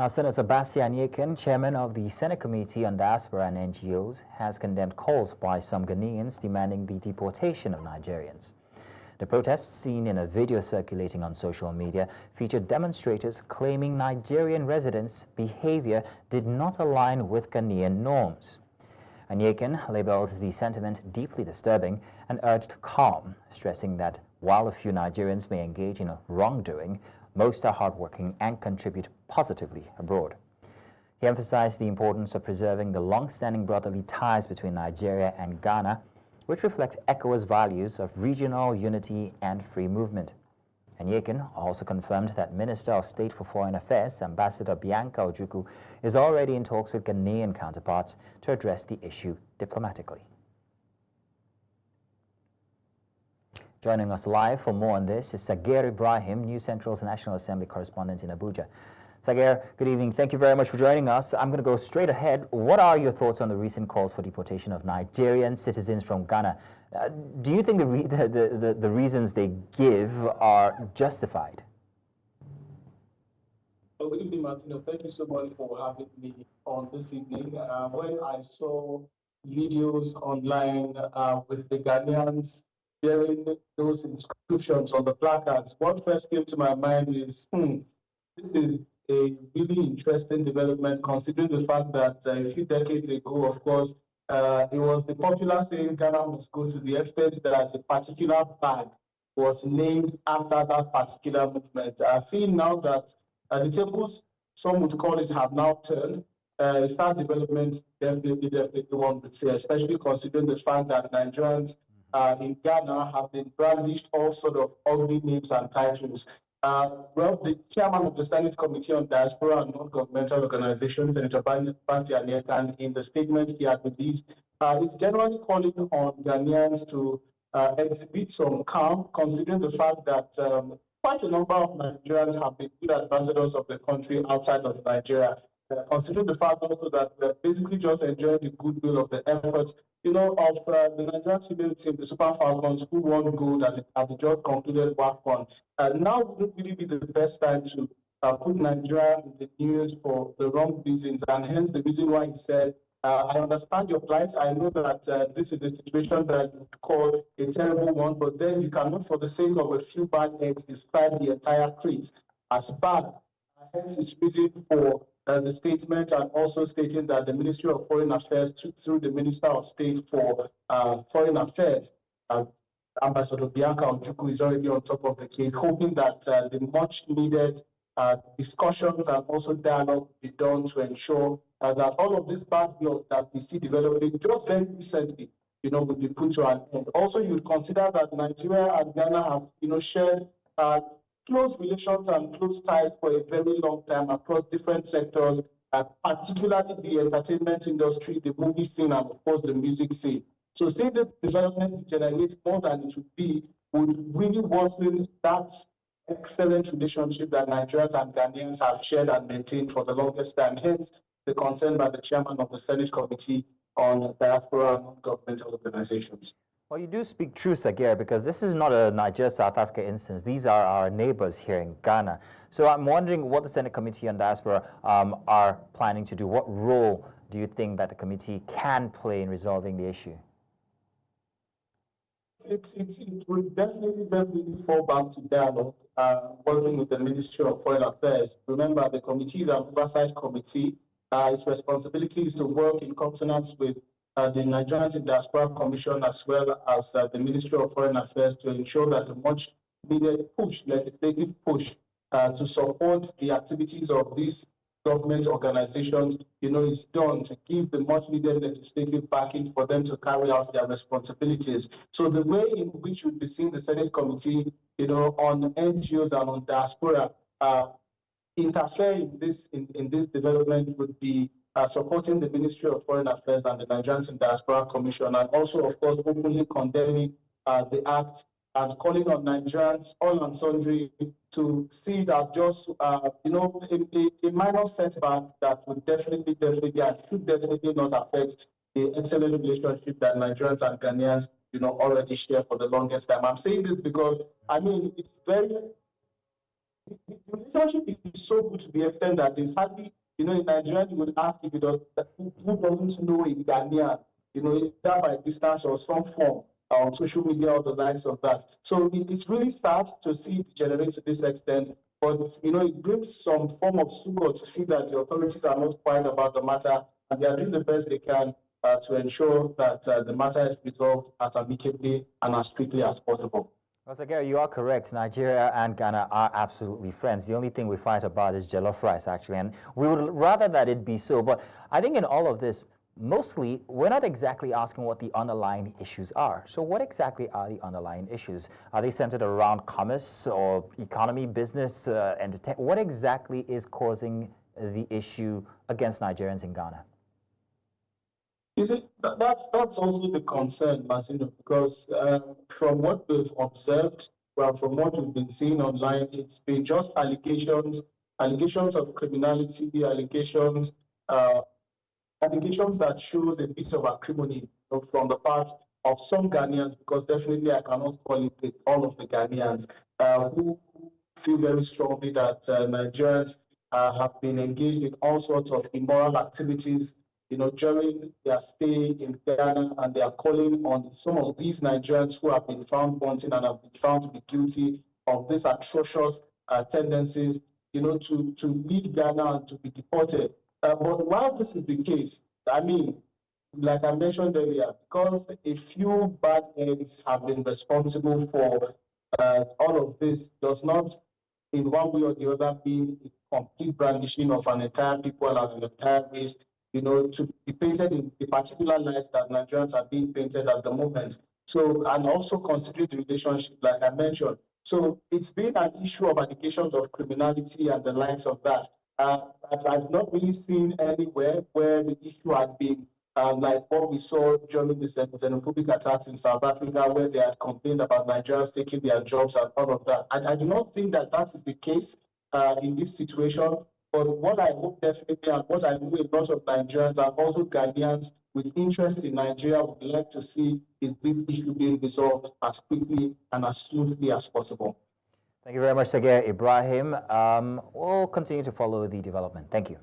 Now, Senator Bassey Aniekan, chairman of the Senate Committee on Diaspora and NGOs, has condemned calls by some Ghanaians demanding the deportation of Nigerians. The protests, seen in a video circulating on social media, featured demonstrators claiming Nigerian residents' behavior did not align with Ghanaian norms. Aniekan labeled the sentiment deeply disturbing and urged calm, stressing that while a few Nigerians may engage in wrongdoing, most are hardworking and contribute positively abroad. He emphasized the importance of preserving the long-standing brotherly ties between Nigeria and Ghana, which reflect ECOWAS values of regional unity and free movement. Aniekan also confirmed that Minister of State for Foreign Affairs, Ambassador Bianca Ojukwu, is already in talks with Ghanaian counterparts to address the issue diplomatically. Joining us live for more on this is Sagir Ibrahim, News Central's National Assembly correspondent in Abuja. Sagir, good evening. Thank you very much for joining us. I'm going to go straight ahead. What are your thoughts on the recent calls for deportation of Nigerian citizens from Ghana? Do you think the reasons they give are justified? Well, good evening, Martino. Thank you so much for having me on this evening. When I saw videos online with the Ghanaians bearing those inscriptions on the placards, what first came to my mind is, this is a really interesting development, considering the fact that a few decades ago, of course, it was the popular saying Ghana must go, to the extent that a particular bag was named after that particular movement. Seeing now that the tables, some would call it, have now turned, start development definitely one would say, especially considering the fact that Nigerians in Ghana have been brandished all sort of ugly names and titles. Well, the chairman of the Senate Committee on Diaspora and Non-Governmental Organizations, Senator Bassey Aniekan, in the statement he had released, is generally calling on Ghanaians to exhibit some calm, considering the fact that quite a number of Nigerians have been good ambassadors of the country outside of Nigeria. Considering the fact also that we're basically just enjoying the goodwill of the efforts, of the Nigerian female team, the Super Falcons, who won gold at the just concluded WAFCON. Now wouldn't really be the best time to put Nigeria in the news for the wrong reasons, and hence the reason why he said, I understand your plight. I know that this is a situation that you would call a terrible one, but then you cannot, for the sake of a few bad eggs, describe the entire crate as bad. Hence his reason for the statement, and also stating that the Ministry of Foreign Affairs, through the Minister of State for Foreign Affairs, Ambassador Bianca Ojukwu, is already on top of the case, hoping that the much needed discussions and also dialogue be done to ensure that all of this bad blood that we see developing just very recently, will be put to an end. Also, you would consider that Nigeria and Ghana have, shared close relations and close ties for a very long time across different sectors, particularly the entertainment industry, the movie scene, and of course the music scene. So say this development degenerates more than it would really worsen that excellent relationship that Nigerians and Ghanaians have shared and maintained for the longest time. Hence the concern by the chairman of the Senate Committee on Diaspora and Non-Governmental Organizations. Well, you do speak true, Sagir, because this is not a Nigeria-South Africa instance. These are our neighbors here in Ghana. So I'm wondering what the Senate Committee on Diaspora are planning to do. What role do you think that the committee can play in resolving the issue? It will definitely fall back to dialogue, working with the Ministry of Foreign Affairs. Remember, the committee is an oversight committee. Its responsibility is to work in consonance with the Nigerians in Diaspora Commission, as well as the Ministry of Foreign Affairs, to ensure that the much needed legislative push to support the activities of these government organizations, is done, to give the much needed legislative backing for them to carry out their responsibilities. So the way in which we'll be seeing the Senate Committee, on NGOs and on diaspora interfere in this development would be supporting the Ministry of Foreign Affairs and the Nigerians in Diaspora Commission, and also, of course, openly condemning the act and calling on Nigerians, all and sundry, to see it as just, a minor setback that would definitely and should definitely not affect the excellent relationship that Nigerians and Ghanaians, already share for the longest time. I'm saying this because, it's very the relationship is so good to the extent that there's hardly, in Nigeria, you would ask if you don't, who doesn't know a Ghanaian, either by distance or some form on social media or the likes of that. So it's really sad to see it degenerate to this extent, but it brings some form of sugar to see that the authorities are not quiet about the matter, and they are doing the best they can to ensure that the matter is resolved as amicably and as quickly as possible. Well, so Gary, you are correct. Nigeria and Ghana are absolutely friends. The only thing we fight about is jollof rice, actually, and we would rather that it be so. But I think in all of this, mostly, we're not exactly asking what the underlying issues are. So what exactly are the underlying issues? Are they centered around commerce or economy, business, entertainment? What exactly is causing the issue against Nigerians in Ghana? You see, that's also the concern, Marcino, because from what we've observed, well, from what we've been seeing online, it's been just allegations of criminality, allegations that shows a bit of acrimony from the part of some Ghanaians, because definitely I cannot call it all of the Ghanaians who feel very strongly that Nigerians have been engaged in all sorts of immoral activities during their stay in Ghana, and they are calling on some of these Nigerians who have been found wanting and have been found to be guilty of these atrocious tendencies, to leave Ghana and to be deported. But while this is the case, I mean, like I mentioned earlier, because a few bad eggs have been responsible for all of this, does not, in one way or the other, mean a complete brandishing of an entire people and an entire race, to be painted in the particular lights that Nigerians are being painted at the moment. So, and also considering the relationship, like I mentioned. So it's been an issue of allegations of criminality and the likes of that. I've not really seen anywhere where the issue had been like what we saw during the xenophobic attacks in South Africa, where they had complained about Nigerians taking their jobs and all of that. I do not think that is the case in this situation. But what I hope definitely, and what I know a lot of Nigerians and also Ghanaians with interest in Nigeria would like to see is this issue being resolved as quickly and as smoothly as possible. Thank you very much, Sagir Ibrahim. We'll continue to follow the development. Thank you.